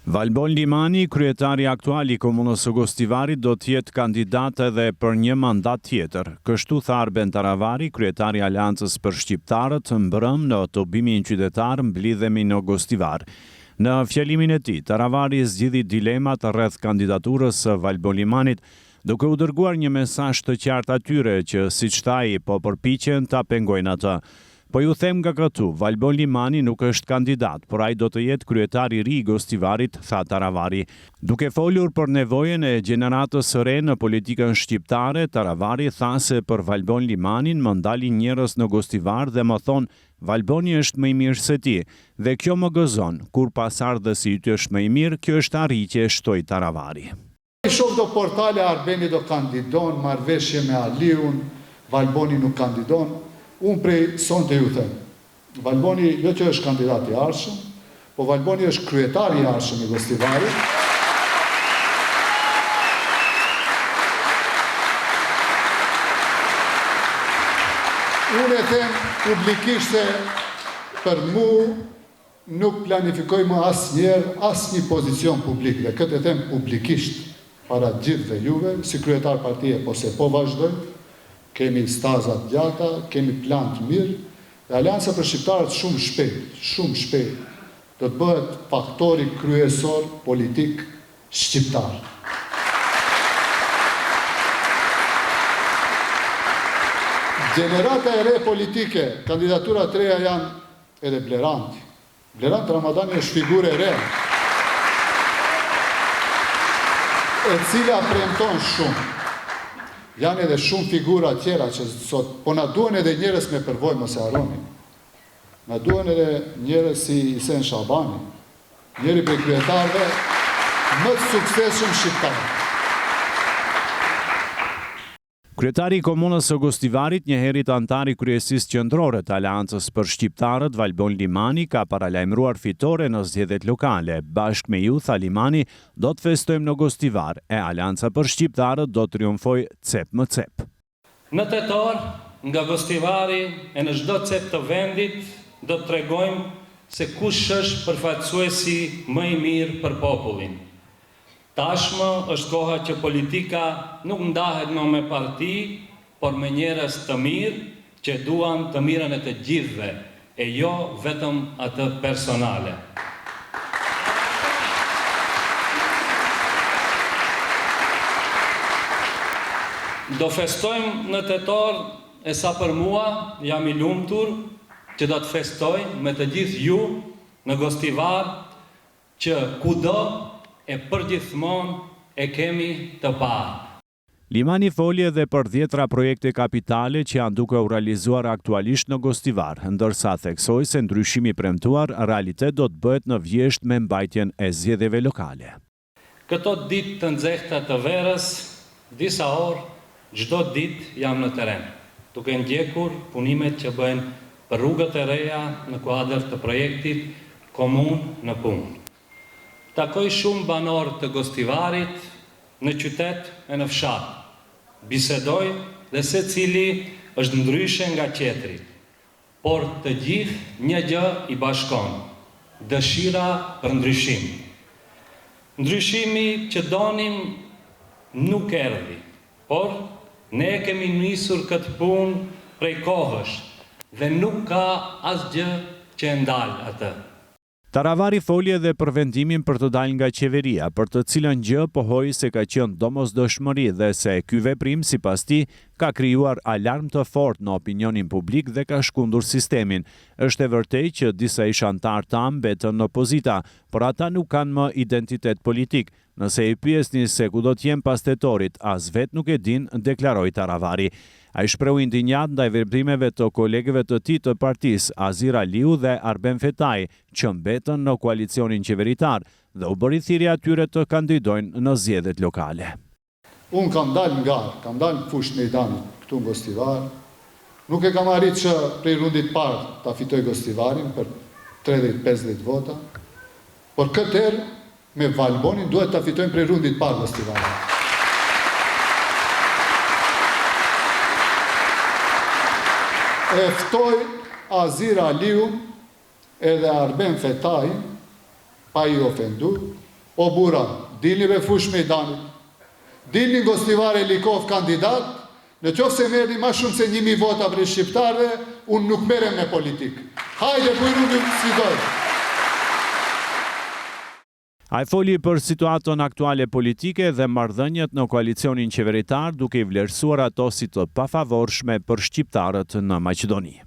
Valbon Limani, kryetari aktual I komunës së Gostivarit, do të jetë kandidat edhe për një mandat tjetër. Kështu tha Arben Taravari, kryetari Aleancës për Shqiptarët, mbrëm në autobimin qytetar mblidhemi në Gostivar. Në fjalimin e tij, Taravari zgjidhi dilemat rreth kandidaturës së Valbon Limanit, duke u dërguar një mesazh të qartë atyre që, siç tha ai, po përpiqen ta pengojnë atë. Po ju them nga këtu, Valbon Limani nuk është kandidat, por ai do të jetë kryetari I ri I Gostivarit, tha Taravari. Duke folur për nevojën e gjeneratës së re në politikën shqiptare, Taravari tha se për Valbon Limanin më ndalin njerëz në Gostivar dhe më thonë Valboni është më I mirë se ti, dhe kjo më gëzon, kur pasardhësi yt është më I mirë, kjo është arritje, shtoi Taravari. Shoh do portale Arbeni do kandidon, marrëveshje me Aliun, Valboni nuk kandidon. Unë prej sonte ju them, Valboni jo që është kandidat I ardhshëm, po Valboni është kryetari I ardhshëm I Gostivarit. Unë e them publikisht se për mu nuk planifikoj më asnjëherë asnjë pozicion publik, dhe këtë e them publikisht para gjithëve juve, si kryetar partie, po se po vazhdoj. Kemi stazat gjata, kemi plan të mirë, dhe Aleanca për Shqiptarët shumë shpejt, do të bëhet faktori kryesor politik shqiptar. Gjenerata e re politike, kandidatura të reja janë edhe Bleranti. Blerant Ramadani është figurë e re, e cila premton shumë. Janë edhe shumë figura tjera që sot, po na duhen edhe njerëz me përvojë, mos e harroni. Na duhen edhe njerëz si Isen Shabani, njëri prej kryetarëve më të suksesshëm shqiptar. Kryetari I komunës së Gostivarit, njëherët antar I kryesisë qendrore të Aleancës për Shqiptarët, Valbon Limani, ka paralajmëruar fitore në zgjedhjet lokale. Bashkë me ju, tha Limani, do të festojmë në Gostivar, e Aleanca për Shqiptarët do të triumfoj cep më cep. Në tetor, nga Gostivari e në çdo cep të vendit, do të tregojmë se kush është përfaqësuesi më I mirë për popullin. Tashmë është koha që politika nuk ndahet më me parti, por me njerëz të mirë që duan të mirën e të gjithëve, e jo vetëm atë personale. Do festojmë në tetor, e sa për mua jam I lumtur që do të festoj me të gjithë ju në Gostivar, që kudo e përgjithmonë e kemi të parë. Limani foli edhe për 10 projekte kapitale që janë duke u realizuar aktualisht në Gostivar, ndërsa theksoi se ndryshimi premtuar realitet do të bëhet në vjesht me mbajtjen e zgjedhjeve lokale. Këto ditë të nxehta të verës, disa orë, çdo ditë jam në teren, duke ndjekur punimet që bëhen për rrugët e reja në kuadër të projektit Komun në Punë. Takoj shumë banorë të Gostivarit në qytet e në fshat. Bisedoj dhe secili është ndryshe nga tjetri, por të gjithë një gjë I bashkon, dëshira për ndryshim. Ndryshimi që donim nuk erdhi, por ne kemi nisur këtë punë prej kohësh dhe nuk ka asgjë që e ndal atë. Taravari foli edhe për vendimin për të dalë nga qeveria, për të cilën gjë pohoi se ka qenë domosdoshmëri dhe se ky veprim sipas tij ka krijuar alarm të fortë në opinionin publik dhe ka shkundur sistemin. Është e vërtetë që disa ish antar tam mbetën në opozita, por ata nuk kanë më identitet politik. Nëse I pyesni se ku do të jem pas tetorit, as vet nuk e din, deklaroi Taravari. Ai shprehu indinjat ndaj veprimeve të kolegëve të tij të partisë, Azir Aliu dhe Arben Fetaj, që mbetën në koalicionin qeveritar dhe u bëri thirrje atyre të kandidojnë në zgjedhjet lokale. Unë kam dalë në fushë mejdanit këtu në Gostivar. Nuk e kam arrit që prej rundit parë ta fitoj Gostivarin për 30-50 vota, por këtë herë me Valbonin duhet ta fitojmë prej rundit parë Gostivarin. E ftoj Azir Aliu edhe Arben Fetaj, pa I ofendu, O bura, dilni me fush mejdanit, dilni Gostivari Likov kandidat, në qoftë se merrni ma shumë se 1000 vota për shqiptarëve, unë nuk merrem me politikë. Hajde bujruni si dojë. Ai foli për situatën aktuale politike dhe marrëdhëniet në koalicionin qeveritar, duke i vlerësuar ato si të pafavorshme për shqiptarët në Maqedoni.